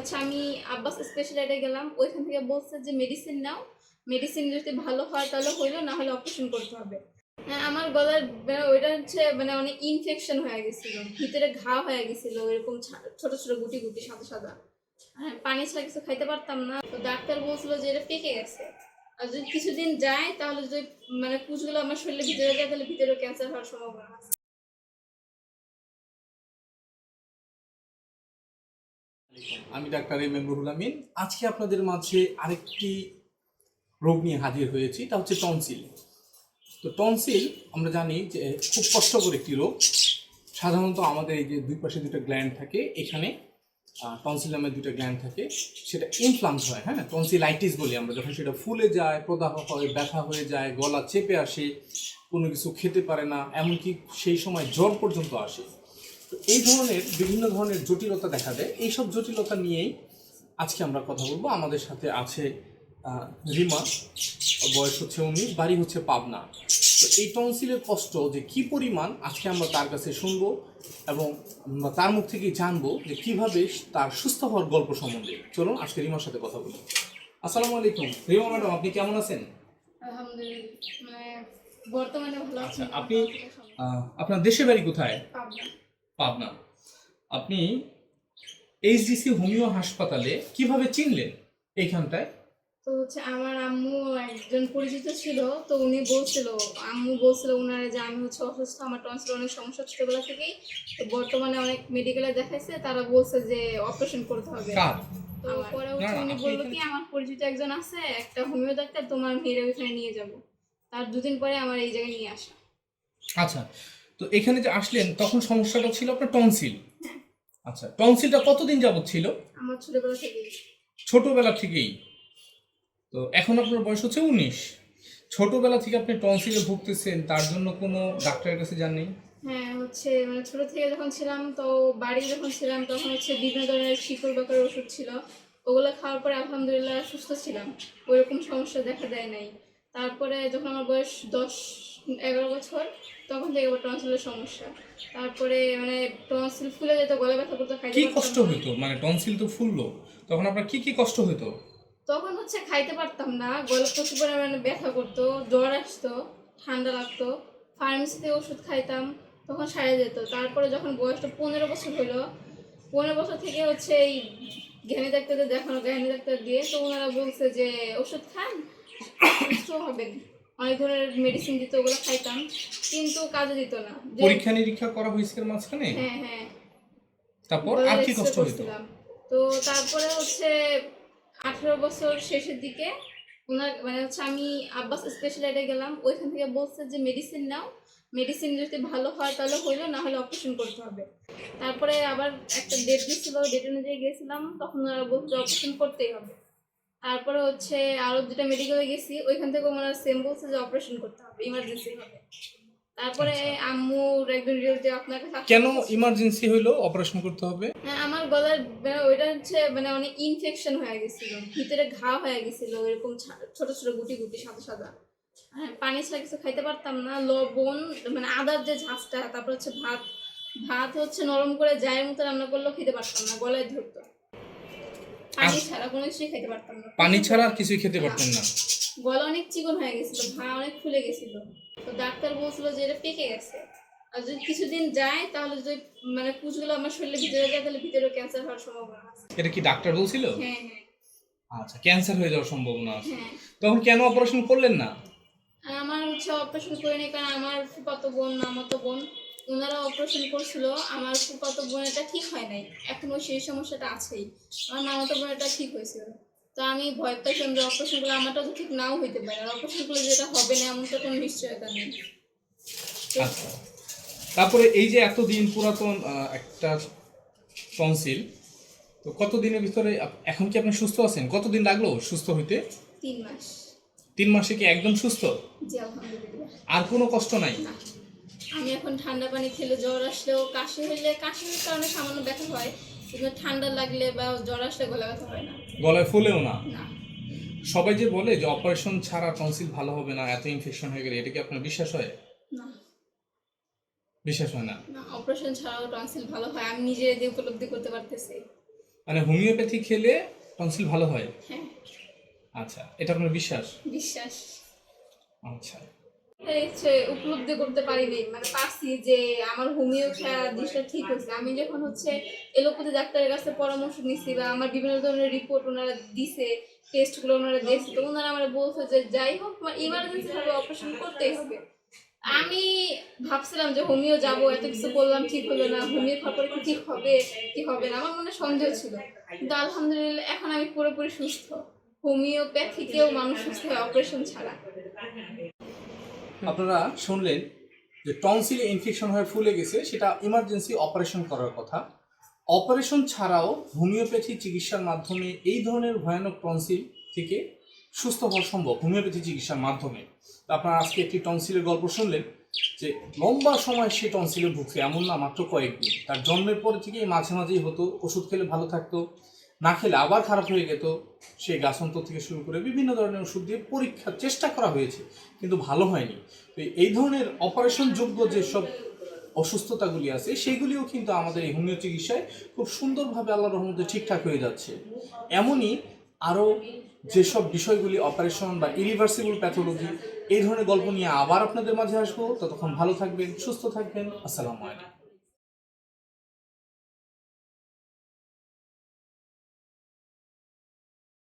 হচ্ছে আমি আব্বাস স্পেশালিস্টে গেলাম, ওইখান থেকে বলছে যে মেডিসিন নাও, মেডিসিন যদি ভালো হয় তাহলে হইলো, না হলে অপারেশন করতে হবে। আমার গলার ওইটা হচ্ছে অনেক ইনফেকশন হয়ে গেছিল, ভিতরে ঘা হয়ে গেছিল, এরকম ছোট ছোট গুটি গুটি সাদা সাদা। পানি ছাড়া কিছু খাইতে পারতাম না, তো ডাক্তার বলছিল যে এটা পেকে গেছে, আর যদি কিছুদিন যায় তাহলে যদি পুঁজগুলো আমার শরীরের ভিতরে যায় তাহলে ভিতরে ক্যান্সার হওয়ার সম্ভাবনা আছে। আমি doctor M M Ruhul Amin. আজকে আপনাদের মাঝে আরেকটি রোগ নিয়ে হাজির হয়েছি, তা হচ্ছে টনসিল। তো টনসিল আমরা জানি যে খুব কষ্টকর একটি রোগ। সাধারণত আমাদের এই যে দুই পাশে দুটো গ্ল্যান্ড থাকে, এখানে টনসিল নামের দুটো গ্ল্যান্ড থাকে, সেটা ইনফ্লামড হয়। হ্যাঁ, টনসিলাইটিস বলি আমরা, যখন সেটা ফুলে যায়, প্রদাহ হয়, ব্যথা হয়ে যায়, গলা চেপে আসে, কোনো কিছু খেতে পারে না, এমনকি সেই সময় জ্বর পর্যন্ত আসে। তো এই ধরনের বিভিন্ন ধরনের জটিলতা দেখা দেয়। এইসব জটিলতা নিয়েই আজকে আমরা কথা বলবো। আমাদের সাথে আছে রিমা, বয়স হচ্ছে 19, বাড়ি হচ্ছে পাবনা। তো এই টনসিলের কষ্ট যে কি পরিমাণ আজকে আমরা তার কাছে শুনবো এবং আমরা তার মুখ থেকেই জানবো যে কিভাবে তার সুস্থ হওয়ার গল্প সম্বন্ধে। চলুন আজকে রিমার সাথে কথা বলি। আসসালামু আলাইকুম রিমা ম্যাডাম, আপনি কেমন আছেন? আলহামদুলিল্লাহ, বর্তমানে ভালো আছি। আচ্ছা, আপনি আপনার দেশের বাড়ি কোথায়? পাবনা। পাবনা। আপনি এইচডিসি হোমিও হাসপাতালে কিভাবে চিনলেন এইখানটায়? তো হচ্ছে আমার আম্মু একজন পরিচিত ছিল, তো উনি বলছিল, আম্মু বলছিল উনারে যে আমি হচ্ছে অসুস্থ, আমার টনসিল অনেক সমস্যা ছোটবেলা থেকেই, তো বর্তমানে অনেক মেডিকেলে দেখাইছে, তারা বলছে যে অপারেশন করতে হবে। কার? তো পরে হচ্ছে উনি বললো কি আমার পরিচিত একজন আছে একটা হোমিও ডাক্তার, তোমার মেয়েরা ওইখানে নিয়ে যাব। তার দুদিন পরে আমার এই জায়গায় নিয়ে আসা। আচ্ছা, তো এখানে যে আসলেন তখন সমস্যাটা ছিল আপনার টনসিল। আচ্ছা, টনসিলটা কতদিন যাবত ছিল? আমার ছোটবেলা থেকেই। ছোটবেলা থেকেই। তো এখন আপনার বয়স হচ্ছে 19। ছোটবেলা থেকে আপনি টনসিলে ভুগতেছেন, তার জন্য কোনো ডাক্তারের কাছে যাননি? হ্যাঁ, হচ্ছে ছোট থেকে যখন ছিলাম, তো বাড়ি যখন ছিলাম তখন হচ্ছে বিভিন্ন ধরনের শিকড় বাকড় ওষুধ ছিল, ওগুলো খাওয়ার পরে আলহামদুলিল্লাহ সুস্থ ছিলাম, ওইরকম সমস্যা দেখা দেয় নাই। তারপরে যখন আমার বয়স 10-11 বছর, তখন থেকে আবার টনসিলের সমস্যা। তারপরে টনসিল ফুলে যেত, গলা ব্যথা করতো, খাইতে কি পারতাম কষ্ট না। হইতো? মানে টনসিল তো ফুললো, তখন আপনার কি কি কষ্ট হইতো? তখন হচ্ছে খাইতে পারতাম না, গলা প্রচুর পরিমাণে ব্যথা করতো, জ্বর আসতো, ঠান্ডা লাগতো, ফার্মেসিতে ওষুধ খাইতাম, তখন সারে যেত। তারপরে যখন বয়সটা 15 বছর হলো, 15 বছর থেকে হচ্ছে এই জ্ঞানী ডাক্তারদের দেখানো, জ্ঞানী ডাক্তার দিয়ে, তো ওনারা বলছে যে ওষুধ খান, সুস্থ হবেন। অনেক ধরনের মেডিসিন দিত, ওগুলো খাইতাম, কিন্তু কাজে দিত না। পরীক্ষা নিরীক্ষা করা হয়েছে এর মাঝখানে? হ্যাঁ হ্যাঁ, তারপর আর কি কষ্ট হইতো? তো তারপরে হচ্ছে 18 বছর শেষের দিকে ওনার হচ্ছে আমি আব্বাস স্পেশালিস্টে গেলাম, ওইখান থেকে বলছে যে মেডিসিন নাও, মেডিসিন যদি ভালো হয় তাহলে হইলো, না হলে অপারেশন করতে হবে। তারপরে আবার একটা ডেট দিয়েছিল, ডেট অনুযায়ী গেছিলাম, তখন ওরা বলছে অপারেশন করতেই হবে। তারপরে হচ্ছে আরো দুটা মেডিকেলে গেছি, ওইখান থেকে ওনারা সেম বলছে যে অপারেশন করতে হবে, ইমার্জেন্সি হবে। তারপরে আম্মুর একজন রিলেটিভ আপনার কাছে কেন ইমার্জেন্সি হইলো অপারেশন করতে হবে? আমার গলার ওইটা হচ্ছে অনেক ইনফেকশন হয়ে গেছিল, ভিতরে ঘা হয়ে গেছিল, এরকম ছোট ছোট গুটি গুটি সাদা সাদা। পানি ছাড়া কিছু খাইতে পারতাম না, লবণ আদার যে ঝাঁজটা, তারপর হচ্ছে ভাত ভাত হচ্ছে নরম করে জায়ের মতো রান্না করলেও খেতে পারতাম না, গলায় ধরতো। পানি ছাড়া কোনো কিছুই খেতে পারতাম না, পানি ছাড়া আর কিছুই খেতে পারতেন না? গলা অনেক চিকন হয়ে গেছিল, ঘা অনেক ফুলে গেছিল, তো ডাক্তার বলছিল যে এটা পেকে গেছে, আর যদি কিছুদিন যায় তাহলে যদি পুঁজগুলো আমার শরীরের ভিতরে যায় তাহলে ভিতরে ক্যান্সার হওয়ার সম্ভাবনা আছে। এটা কি ডাক্তার বলছিল? হ্যাঁ হ্যাঁ। আচ্ছা, ক্যান্সার হয়ে যাওয়ার সম্ভাবনা আছে। হ্যাঁ, তখন কেন অপারেশন করলেন না? আমার হচ্ছে অপারেশন করিনি, কারণ আমার ফুফাতো বোন, মামাতো বোন, ওনারা অপারেশন করছিল, আমার ফুফাতো বোনেরটা ঠিক হয় নাই, এখনো সেই সমস্যাটা আছেই, আমার মামাতো বোনেরটা ঠিক হয়েছিল। তো আমি ভয় পাইছিলাম যে অপারেশন করলে আমারটা তো ঠিক নাও হইতে পারে, আর অপারেশন করলে যেটা হবে না এমন তো কোনো নিশ্চয়তা নেই। আচ্ছা, তারপরে এই যে এতদিন পুরাতন একটা টনসিল, তো কতদিনের ভিতরে এখন কি আপনি সুস্থ আছেন? কতদিন লাগলো সুস্থ হইতে? 3 মাস। 3 মাসে কি একদম সুস্থ? জি আলহামদুলিল্লাহ। আর কোনো কষ্ট নাই? না, আমি এখন ঠান্ডা পানি খেলে, জ্বর আসলেও, কাশির কারণে সামান্য ব্যথা হয়, কিন্তু ঠান্ডা লাগলে বা জ্বর আসলে গলা ব্যথা হয় না। গলায় ফুলেও না? না। সবাই যে বলে যে অপারেশন ছাড়া টনসিল ভালো হবে না, এত ইনফেকশন হয়ে গেলে, এটা কি আপনার বিশ্বাস হয়? না বিশ্বাস হয় না? না, অপারেশন ছাড়াও টনসিল ভালো হয়, আমি নিজে দিয়ে উপলব্ধি করতে পারতেছি। মানে হোমিওপ্যাথি খেলে টনসিল ভালো হয়? হ্যাঁ, আচ্ছা, এটা আপনার বিশ্বাস? বিশ্বাস। আচ্ছা। এই হচ্ছে উপলব্ধি করতে পারিনি, মানে পারছি যে আমার হোমিও খেয়া জিনিসটা ঠিক হয়েছে। আমি যখন হচ্ছে এলোপ্যাথি ডাক্তারের কাছে পরামর্শ নিছি বা আমার বিভিন্ন ধরনের রিপোর্ট ওনারা দিছে, টেস্টগুলো ওনারা দিয়েছে, তো ওনারা আমার বলছে যে যাই হোক তোমার ইমার্জেন্সি ভাবে অপারেশন করতেই হবে। আমি ভাবছিলাম যে হোমিও যাব, এত কিছু বললাম ঠিক হলো না, হোমিও খাওয়ার পরে কি ঠিক হবে কি হবে না, আমার মনে সন্দেহ ছিল। কিন্তু আলহামদুলিল্লাহ এখন আমি পুরোপুরি সুস্থ। হোমিওপ্যাথিকেও মানুষ সুস্থ হয় অপারেশন ছাড়া। আপনারা শুনলেন যে টনসিলে ইনফেকশন হয়ে ফুলে গেছে, সেটা ইমার্জেন্সি অপারেশন করার কথা। অপারেশন ছাড়াও হোমিওপ্যাথি চিকিৎসার মাধ্যমে এই ধরনের ভয়ানক টনসিল থেকে সুস্থ হওয়া সম্ভব হোমিওপ্যাথি চিকিৎসার মাধ্যমে। তো আপনারা আজকে একটি টনসিলের গল্প শুনলেন যে লম্বা সময় সে টনসিলে ভুগছে, এমন না মাত্র কয়েকদিন। তার জন্মের পরে থেকেই মাঝে মাঝেই হতো, ওষুধ খেলে ভালো থাকতো, না খেলে আবার খারাপ হয়ে যেত। সে গাছন্তর থেকে শুরু করে বিভিন্ন ধরনের ওষুধ দিয়ে পরীক্ষার চেষ্টা করা হয়েছে, কিন্তু ভালো হয়নি। তো এই ধরনের অপারেশন যোগ্য যেসব অসুস্থতাগুলি আছে সেগুলিও কিন্তু আমাদের এই হোমিও চিকিৎসায় খুব সুন্দরভাবে আল্লাহর রহমতে ঠিকঠাক হয়ে যাচ্ছে। এমনই আরও যেসব বিষয়গুলি অপারেশন বা ইরিভার্সিবল প্যাথোলজি, এই ধরনের গল্প নিয়ে আবার আপনাদের মাঝে আসবো। ততক্ষণ ভালো থাকবেন, সুস্থ থাকবেন। আসসালামু আলাইকুম।